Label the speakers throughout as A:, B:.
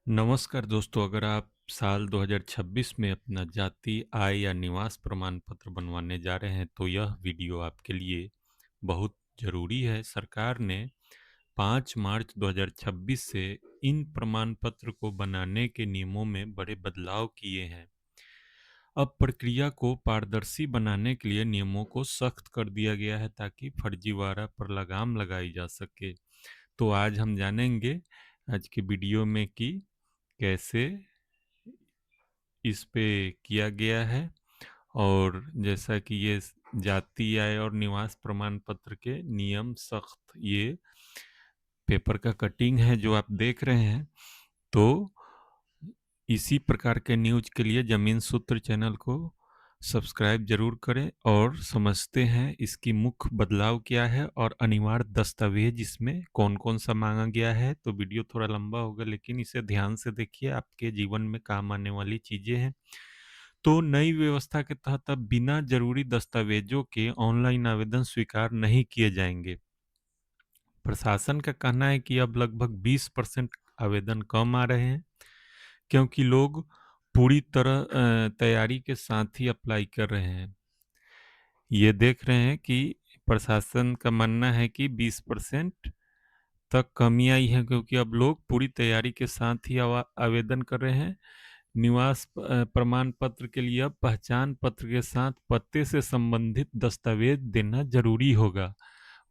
A: नमस्कार दोस्तों, अगर आप साल 2026 में अपना जाति, आय या निवास प्रमाण पत्र बनवाने जा रहे हैं, तो यह वीडियो आपके लिए बहुत ज़रूरी है। सरकार ने 5 मार्च 2026 से इन प्रमाण पत्र को बनाने के नियमों में बड़े बदलाव किए हैं। अब प्रक्रिया को पारदर्शी बनाने के लिए नियमों को सख्त कर दिया गया है ताकि फर्जीवाड़ा पर लगाम लगाई जा सके। तो आज हम जानेंगे आज के वीडियो में कि कैसे इस पे किया गया है। और जैसा कि ये जाति, आय और निवास प्रमाण पत्र के नियम सख्त, ये पेपर का कटिंग है जो आप देख रहे हैं। तो इसी प्रकार के न्यूज के लिए जमीन सूत्र चैनल को सब्सक्राइब जरूर करें और समझते हैं इसकी मुख्य बदलाव क्या है और अनिवार्य दस्तावेज इसमें कौन कौन सा मांगा गया है। तो वीडियो थोड़ा लंबा होगा, लेकिन इसे ध्यान से देखिए, आपके जीवन में काम आने वाली चीजें हैं। तो नई व्यवस्था के तहत अब बिना जरूरी दस्तावेजों के ऑनलाइन आवेदन स्वीकार नहीं किए जाएंगे। प्रशासन का कहना है कि अब लगभग 20% आवेदन कम आ रहे हैं, क्योंकि लोग पूरी तरह तैयारी के साथ ही अप्लाई कर रहे हैं। ये देख रहे हैं कि प्रशासन का मानना है कि 20% तक कमी आई है, क्योंकि अब लोग पूरी तैयारी के साथ ही आवेदन कर रहे हैं। निवास प्रमाण पत्र के लिए अब पहचान पत्र के साथ पते से संबंधित दस्तावेज देना जरूरी होगा।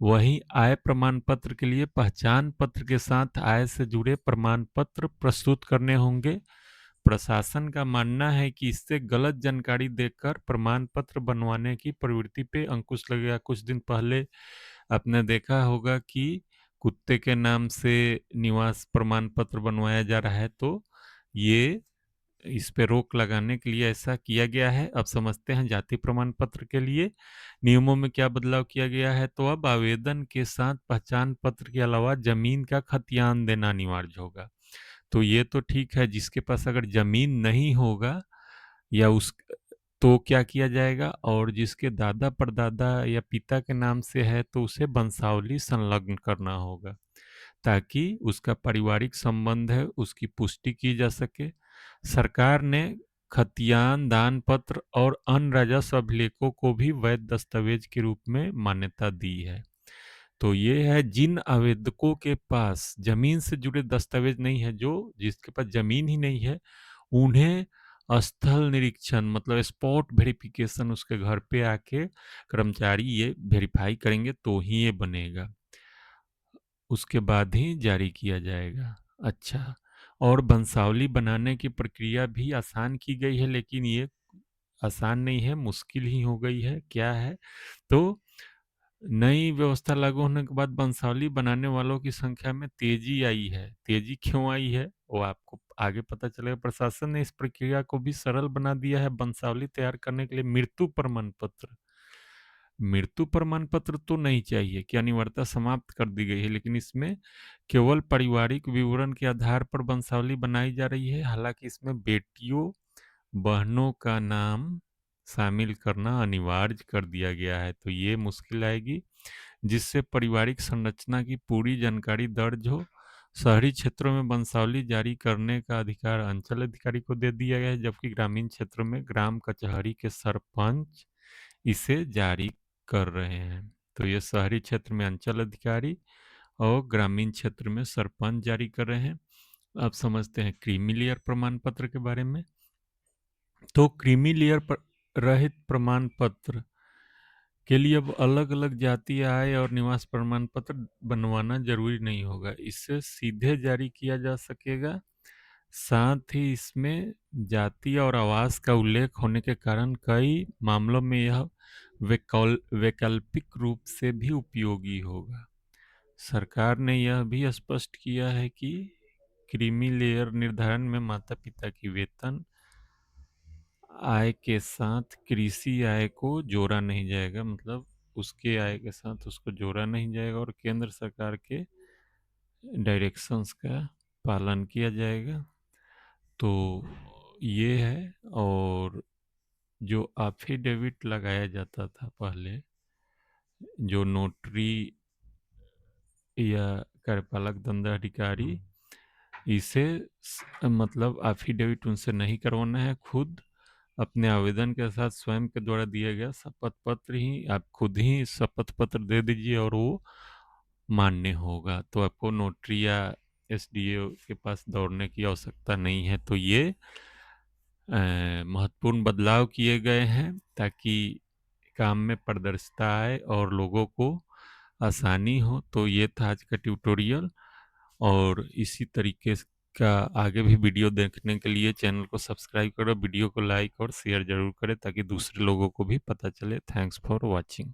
A: वहीं आय प्रमाण पत्र के लिए पहचान पत्र के साथ आय से जुड़े प्रमाण पत्र प्रस्तुत करने होंगे। प्रशासन का मानना है कि इससे गलत जानकारी देकर प्रमाण पत्र बनवाने की प्रवृत्ति पे अंकुश लगेगा। कुछ दिन पहले आपने देखा होगा कि कुत्ते के नाम से निवास प्रमाण पत्र बनवाया जा रहा है, तो ये इस पे रोक लगाने के लिए ऐसा किया गया है। अब समझते हैं जाति प्रमाण पत्र के लिए नियमों में क्या बदलाव किया गया है। तो अब आवेदन के साथ पहचान पत्र के अलावा जमीन का खतियान देना अनिवार्य होगा। तो ये तो ठीक है, जिसके पास अगर जमीन नहीं होगा या उस तो क्या किया जाएगा, और जिसके दादा परदादा या पिता के नाम से है तो उसे वंशावली संलग्न करना होगा, ताकि उसका पारिवारिक संबंध है उसकी पुष्टि की जा सके। सरकार ने खतियान, दान पत्र और अन्य राजस्व अभिलेखों को भी वैध दस्तावेज के रूप में मान्यता दी है। तो ये है, जिन आवेदकों के पास जमीन से जुड़े दस्तावेज नहीं है, जो जिसके पास जमीन ही नहीं है, उन्हें स्थल निरीक्षण मतलब स्पॉट वेरिफिकेशन उसके घर पे आके कर्मचारी ये वेरीफाई करेंगे तो ही ये बनेगा, उसके बाद ही जारी किया जाएगा। अच्छा, और वंशावली बनाने की प्रक्रिया भी आसान की गई है, लेकिन ये आसान नहीं है, मुश्किल ही हो गई है। क्या है, तो नई व्यवस्था लागू होने के बाद वंशावली बनाने वालों की संख्या में तेजी आई है। तेजी क्यों आई है, वो आपको आगे पता चलेगा। प्रशासन ने इस प्रक्रिया को भी सरल बना दिया है। वंशावली तैयार करने के लिए मृत्यु प्रमाण पत्र तो नहीं चाहिए कि अनिवार्यता समाप्त कर दी गई है, लेकिन इसमें केवल पारिवारिक विवरण के आधार पर वंशावली बनाई जा रही है। हालांकि इसमें बेटियों, बहनों का नाम शामिल करना अनिवार्य कर दिया गया है, तो ये मुश्किल आएगी, जिससे पारिवारिक संरचना की पूरी जानकारी दर्ज हो। शहरी क्षेत्रों में वंशावली जारी करने का अधिकार अंचल अधिकारी को दे दिया गया है, जबकि ग्रामीण क्षेत्रों में ग्राम कचहरी के सरपंच इसे जारी कर रहे हैं। तो ये शहरी क्षेत्र में अंचल अधिकारी और ग्रामीण क्षेत्र में सरपंच जारी कर रहे हैं। अब समझते हैं क्रीमी लेयर प्रमाण पत्र के बारे में। तो क्रीमी लेयर रहित प्रमाण पत्र के लिए अब अलग अलग जाति, आय और निवास प्रमाण पत्र बनवाना जरूरी नहीं होगा, इससे सीधे जारी किया जा सकेगा। साथ ही इसमें जाति और आवास का उल्लेख होने के कारण कई मामलों में यह वैकल्पिक रूप से भी उपयोगी होगा। सरकार ने यह भी स्पष्ट किया है कि क्रीमी लेयर निर्धारण में माता पिता की वेतन आय के साथ कृषि आय को जोड़ा नहीं जाएगा, मतलब उसके आय के साथ उसको जोड़ा नहीं जाएगा, और केंद्र सरकार के डायरेक्शंस का पालन किया जाएगा। तो ये है। और जो एफिडेविट लगाया जाता था पहले, जो नोटरी या कार्यपालक दंडाधिकारी इसे मतलब एफिडेविट उनसे नहीं करवाना है, खुद अपने आवेदन के साथ स्वयं के द्वारा दिया गया शपथ पत्र ही आप खुद ही शपथ पत्र दे दीजिए और वो मान्य होगा। तो आपको नोटरी या एसडीओ के पास दौड़ने की आवश्यकता नहीं है। तो ये महत्वपूर्ण बदलाव किए गए हैं ताकि काम में पारदर्शिता आए और लोगों को आसानी हो। तो ये था आज का ट्यूटोरियल, और इसी तरीके का आगे भी वीडियो देखने के लिए चैनल को सब्सक्राइब करो, वीडियो को लाइक और शेयर जरूर करें ताकि दूसरे लोगों को भी पता चले। Thanks for watching.